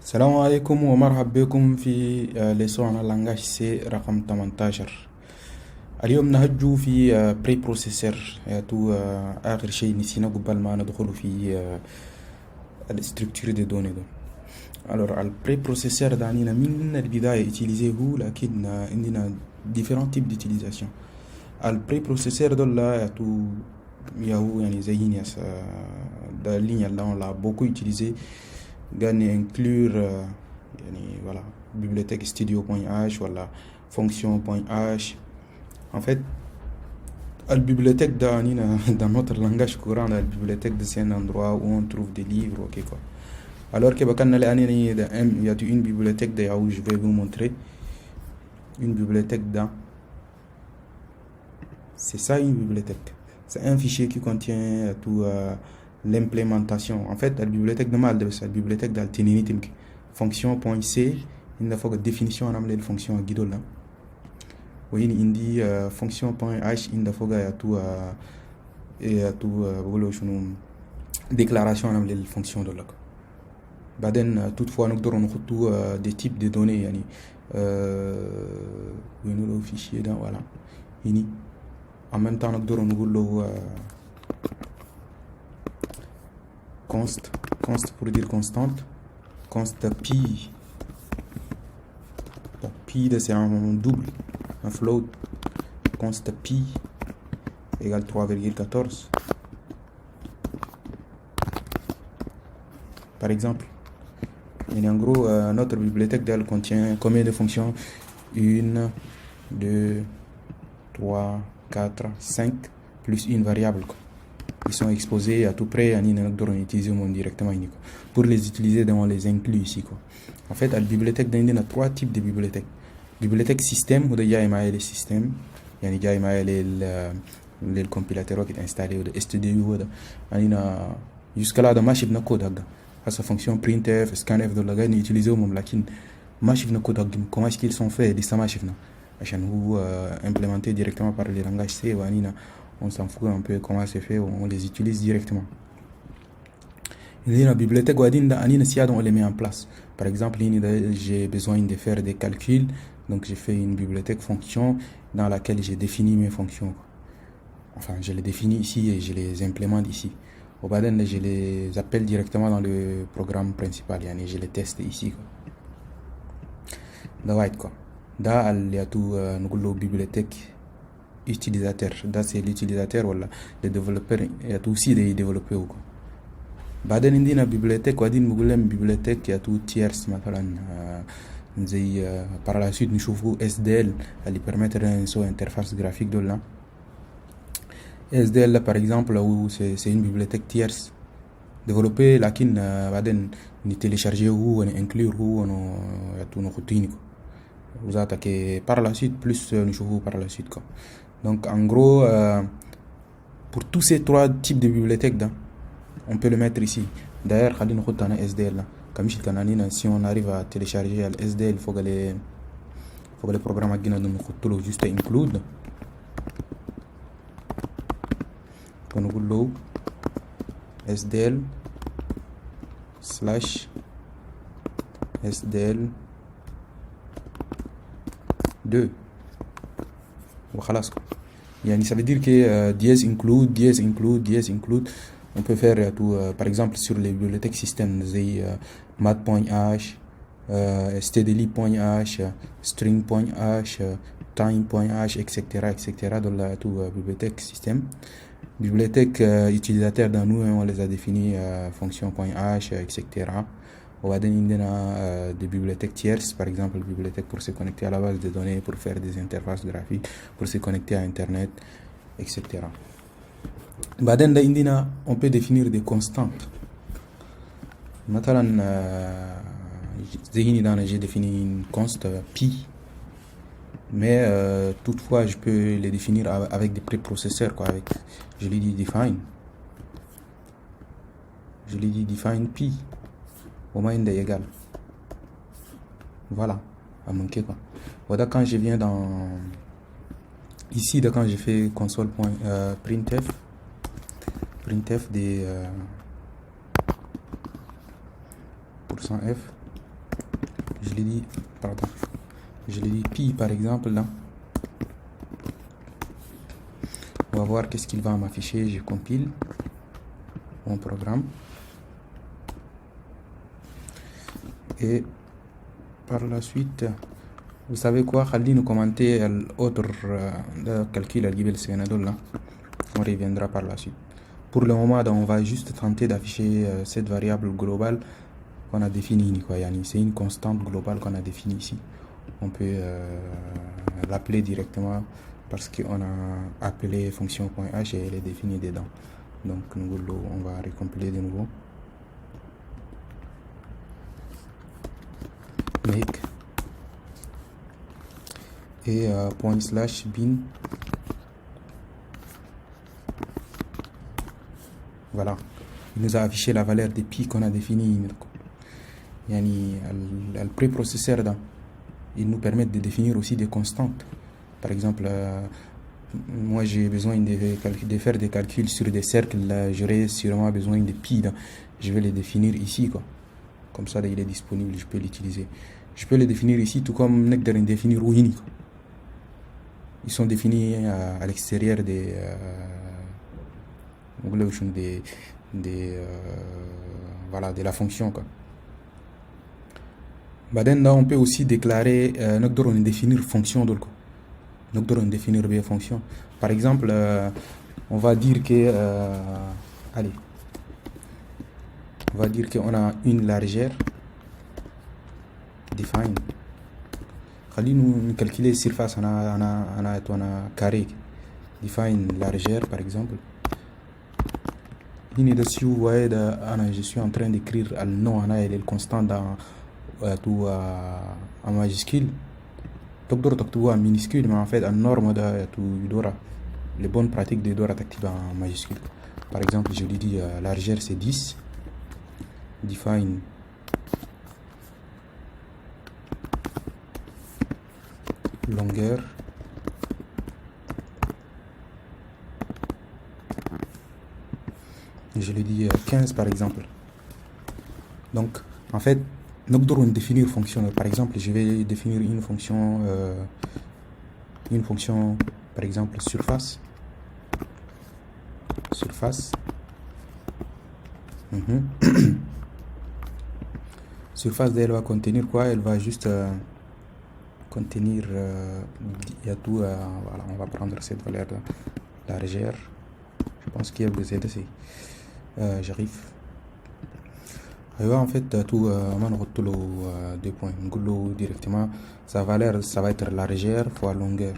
السلام عليكم ومرحبا بكم في لسون اللانجاج سي رقم 18. اليوم نهجو في بري بروسيسور تو آخر شيء نسينا قبل ما ندخل في الاستركتور دي دوني دو. alors البري بروسيسور ده عنينا من البداية utiliser هو لكن عندنا different types d'utilisation. البري بروسيسور دول تو يهو يعني زي ناس ده اللي on l'a beaucoup utilisé gagner inclure يعني voilà bibliothèque studio.h voilà fonction.h. En fait la bibliothèque dans notre langage courant, la bibliothèque c'est un endroit où on trouve des livres, ok quoi. Alors que il y a une bibliothèque d'ailleurs où je vais vous montrer une bibliothèque dans c'est ça une bibliothèque, c'est un fichier qui contient tout l'implémentation. En fait la bibliothèque de mal c'est la bibliothèque d'alténénitim fonction.c il faut que définition en amène fonction à guido là. Oui, il dit fonction.h il faut que tout déclaration en amène fonction de là. Baden toutefois nous devons tout des types de données yani le fichier dans voilà ini en même temps nous devons const pour dire constante, const pi. Bon, pi c'est un double, un float. Const pi égale 3,14. Par exemple, et en gros, notre bibliothèque d'elle contient combien de fonctions? 1, 2, 3, 4, 5 plus une variable quoi. Ils sont exposés à tout près à utiliser directement pour les utiliser dans les inclus ici quoi. En fait la bibliothèque il y a trois types de bibliothèques. Bibliothèque système où il y a le système, il y a le compilateur qui est installé ou de STDU ou jusqu'à là de machine na code à sa fonction printf scanf de la gagne utiliser au moment lakin machine code comment est-ce qu'ils sont faits les machine na ou implémentés directement par les langages C ou on s'en fout un peu comment c'est fait, on les utilise directement. Il y a une bibliothèque où on les met en place. Par exemple, j'ai besoin de faire des calculs, donc j'ai fait une bibliothèque fonction dans laquelle j'ai défini mes fonctions. Enfin, je les définis ici et je les implémente ici. Au baden, je les appelle directement dans le programme principal, et je les teste ici. Quoi. Là, il y a tout une bibliothèque utilisateur, là c'est l'utilisateur voilà les développeurs il y a aussi des développeurs quoi. بعدين عندنا bibliothèque وبعدين بقول bibliothèque il y a tout tiers مثلا زي par la suite نشوفوا SDL اللي permettre une interface graphique de là. SDL là, par exemple où c'est une bibliothèque tierce développée لكن بعدين télécharger ou inclure ou il y a tout nos routines quoi. Vous attaquez par la suite plus nous chauffons par la suite quoi. Donc en gros pour tous ces trois types de bibliothèques là, on peut le mettre ici. D'ailleurs خلينا نحط هنا SDL là comme si on arrive à télécharger le SDL il faut que le programme agina نحط له juste include ونقول له SDL slash SDL 2 وخلاص يعني ça veut dire que dièse include on peut faire tout par exemple sur les bibliothèques système math.h stdly.h string.h time.h etc dans la tout bibliothèque système. Bibliothèque utilisateur dans nous on les a définis fonction.h etc. On va donner des bibliothèques tierces, par exemple, bibliothèque pour se connecter à la base de données, pour faire des interfaces graphiques, pour se connecter à Internet, etc. On peut définir des constantes. Maintenant, j'ai défini une constante pi, mais toutefois, je peux les définir avec des préprocesseurs, quoi. Je lui dis define pi. Au moins il est égal. Voilà, à manquer quoi. Voilà quand je viens dans ici quand j'ai fait console.printf des %f je l'ai dit, pardon, je l'ai dit pi par exemple là. On va voir qu'est-ce qu'il va m'afficher. Je compile mon programme. Et par la suite, vous savez quoi, خلينا commenter l'autre calcul à là. On reviendra par la suite. Pour le moment, on va juste tenter d'afficher cette variable globale qu'on a définie. C'est une constante globale qu'on a définie ici. On peut l'appeler directement parce qu'on a appelé fonction.h et elle est définie dedans. Donc on va recompiler de nouveau. Make et point slash bin. Voilà, il nous a affiché la valeur des pi qu'on a définie. Le préprocesseur il nous permet de définir aussi des constantes. Par exemple, moi j'ai besoin de faire des calculs sur des cercles, j'aurai sûrement besoin de pi. Je vais les définir ici, quoi. Comme ça, il est disponible, je peux l'utiliser. Je peux les définir ici, tout comme je peux définir Rouhini. Ils sont définis à l'extérieur des voilà, de la fonction, quoi. On peut aussi déclarer définir fonction définir des fonctions. Par exemple, on va dire que allez, on va dire qu'on a une largeur define. Nous calculer surface on a carré define largeur par exemple. Ici vous voyez je suis en train d'écrire le nom et le constant dans tout en majuscule. تقدر تكتبوها en minuscule, mais en fait en norme les bonnes pratiques de Dora t'activer en majuscule. Par exemple, je lui dis largeur c'est 10, define longueur je lui dis 15 par exemple. Donc en fait nous devons définir fonction. Par exemple, je vais définir une fonction par exemple surface. Surface elle va contenir quoi? Elle va juste contenir il y a tout. Voilà, on va prendre cette valeur largeur. Je pense qu'il y a des ZC. J'arrive. En fait tout deux points. Directement sa valeur ça va être largeur fois longueur.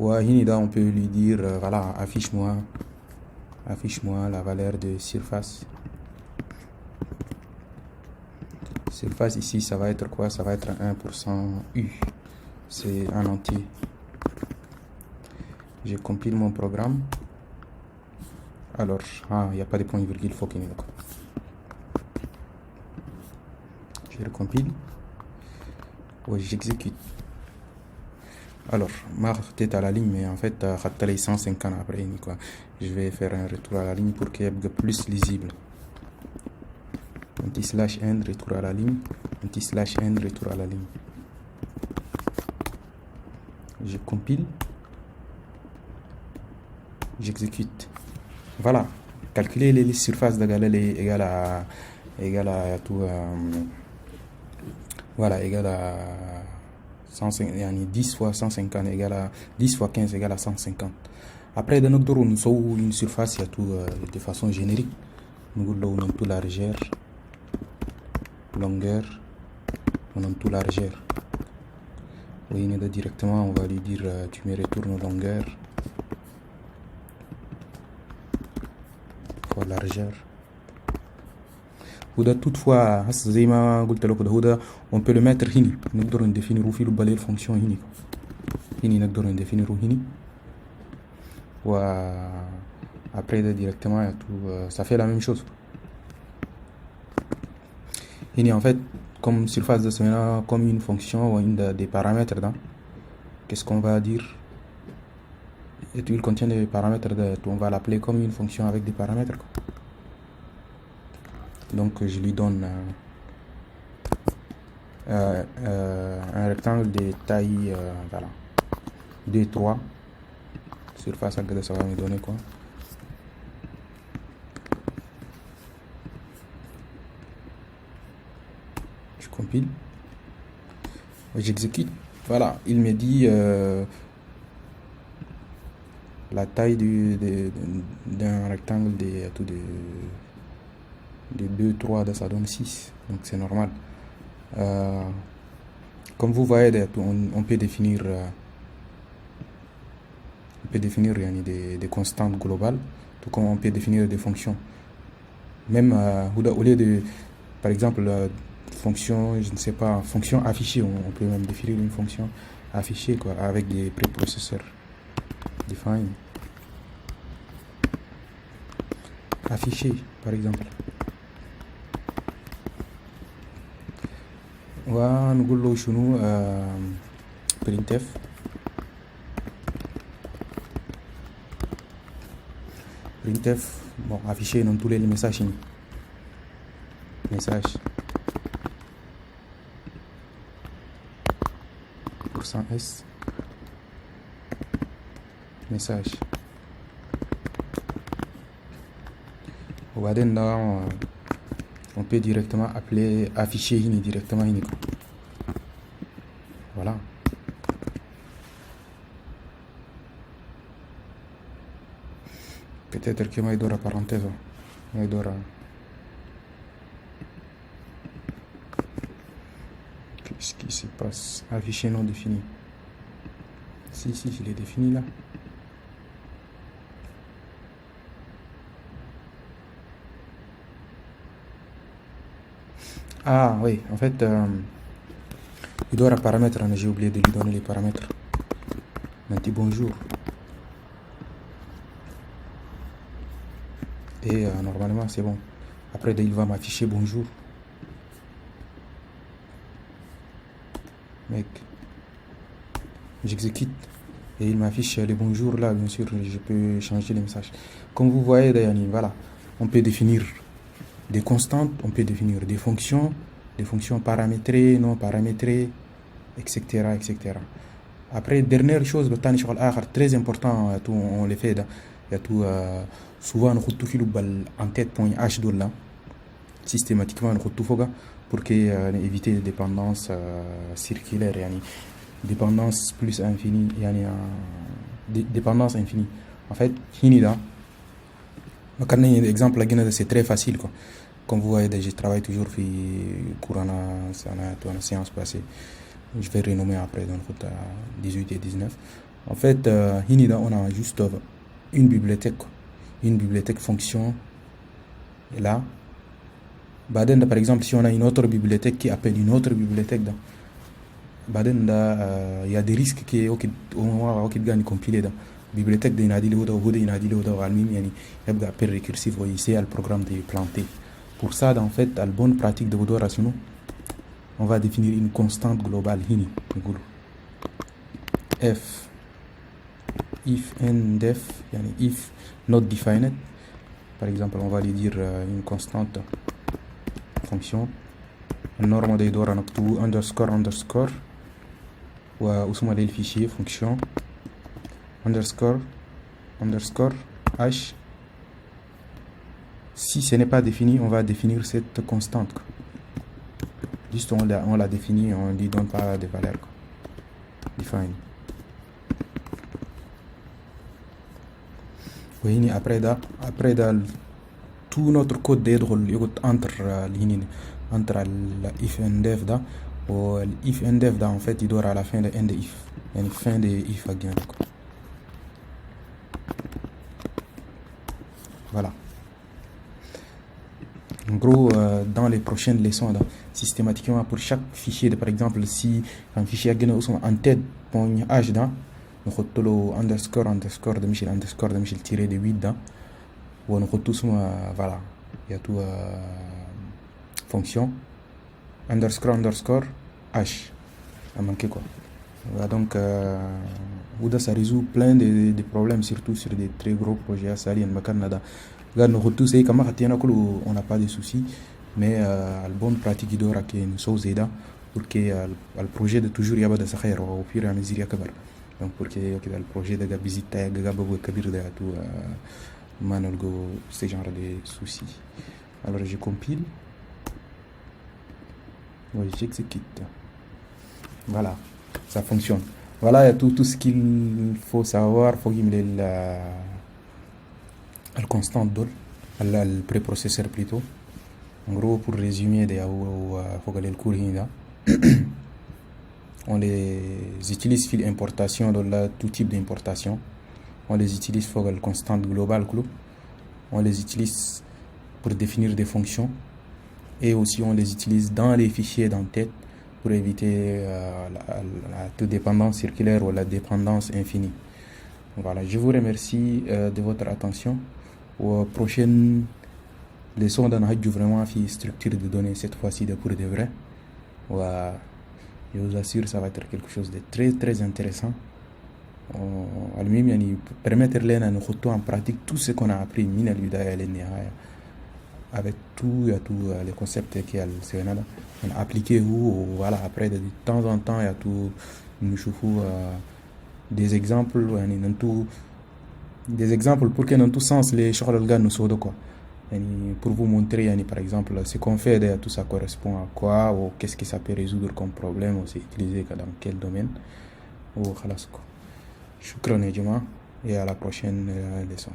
On peut lui dire voilà, affiche-moi la valeur de surface. Surface ici ça va être quoi? Ça va être 1% U. C'est un entier. Je compile mon programme. Alors, il n'y a pas de point virgule, faut qu'il y ait. Je recompile. J'exécute. Alors, ma tête à la ligne, mais en fait, les 150 après, quoi. Je vais faire un retour à la ligne pour qu'il y ait plus lisible. Anti/n, retour à la ligne. Anti/n, retour à la ligne. Je compile. J'exécute. Voilà, calculer les surfaces de Galil est égal à tout. Voilà, égal à 150, 10 fois 150 égale à 10 fois 15 égale à 150. Après, dans notre nous avons une surface de façon générique. Nous avons tout largeur, longueur, on a tout largeur. Oui, directement, on va lui dire tu me retournes longueur. Largeur. Toutefois, on peut le mettre ici. Nous devons définir où la fonction ici. Nous devons définir ici. Après directement ça fait la même chose. Ici en fait comme surface de ce comme une fonction ou des paramètres. Qu'est-ce qu'on va dire? Et il contient des paramètres, on va l'appeler comme une fonction avec des paramètres. Donc je lui donne un rectangle de taille voilà, 2-3. Surface à ça va me donner quoi? Je compile. J'exécute. Voilà, il me dit la taille d'un rectangle de 2-3, ça donne 6. Donc c'est normal. Comme vous voyez, on peut définir des constantes globales, tout comme on peut définir des fonctions. Même au lieu de, par exemple, fonction, je ne sais pas, fonction affichée, on peut même définir une fonction affichée quoi, avec des préprocesseurs. Define. Affiché, par exemple. ونقول له شنو printf bon afficher dans tous les messages %s message وبعدين là on peut directement appeler afficher directement voilà. Peut-être que moi il doit parenthèse il doit qu'est-ce qui se passe? Afficher non défini. Si il est défini là. Ah oui, en fait, il doit paramètres, j'ai oublié de lui donner les paramètres. Un petit bonjour. Et normalement c'est bon. Après il va m'afficher bonjour. Mec, j'exécute et il m'affiche les bonjours là. Bien sûr, je peux changer les messages. Comme vous voyez, voilà, on peut définir des constantes, on peut définir des fonctions paramétrées, non paramétrées, etc. Après, dernière chose, le temps très important, on les fait, il y a tout, souvent, on en tête.h là, systématiquement, on pour éviter les dépendances circulaires, dépendance plus infinie, dépendance infinie. En fait, exemple, c'est très facile quoi. Comme vous voyez, je travaille toujours courant la séance passée. Je vais renommer après dans le 18 et 19. En fait, on a juste une bibliothèque fonction. Et là, par exemple, si on a une autre bibliothèque qui appelle une autre bibliothèque, il y a des risques qui gagnent compiler. Bibliothèque de Inadil appel récursif, ici, le programme de planter. Pour ça, en fait, la bonne pratique de Vodo Rationnel, on va définir une constante globale. F if and def, if not defined. Par exemple, on va lui dire une constante fonction. Norme de Dora underscore ou le fichier fonction underscore h. Si ce n'est pas défini, on va définir cette constante. Juste on l'a défini, on ne lui donne pas de valeur. Define. Oui, après tout notre code entre if and def ou if and def en fait il doit à la fin de end if, fin de if again. Voilà. En gros, dans les prochaines leçons, systématiquement pour chaque fichier, par exemple, si un fichier en tête.h, nous avons underscore de Michel tiré de 8, ou nous avons voilà, il y a tout fonction underscore h. A manqué quoi. Voilà, donc, ça résout plein de problèmes, surtout sur des très gros projets à Sali et Macanada. On n'a pas de soucis. mais la bonne pratique d'ora qui est une chose aida pour que le projet de toujours y a de s'aérer au fur et à mesure que donc pour que le projet de visiter gababu kabir de tout manolgo ce genre de soucis. Alors je compile, oui, j'exécute. Voilà, ça fonctionne. Voilà, il y a tout ce qu'il faut savoir. Il faut qu'il ait le constant DOL, le préprocesseur plutôt. En gros, pour résumer, faut le cours on les utilise fil importation dans tout type d'importation. On les utilise pour le constant global. On les utilise pour définir des fonctions. Et aussi, on les utilise dans les fichiers d'en-tête pour éviter la dépendance circulaire ou la dépendance infinie. Voilà, je vous remercie de votre attention. Aux prochaines leçons dans la vraiment structure de données, cette fois-ci de pour de vrai. Voilà, je vous assure, ça va être quelque chose de très très intéressant. Permettre en pratique tout ce qu'on a appris avec tous les concepts qui on a appliqué voilà, après de temps en temps il y a tout des exemples pour que dans tout sens les choses nous soient quoi, pour vous montrer par exemple ce qu'on fait tout ça correspond à quoi ou qu'est-ce que ça peut résoudre comme problème ou c'est utilisé dans quel domaine ou khalas quoi. Shukran et à la prochaine leçon.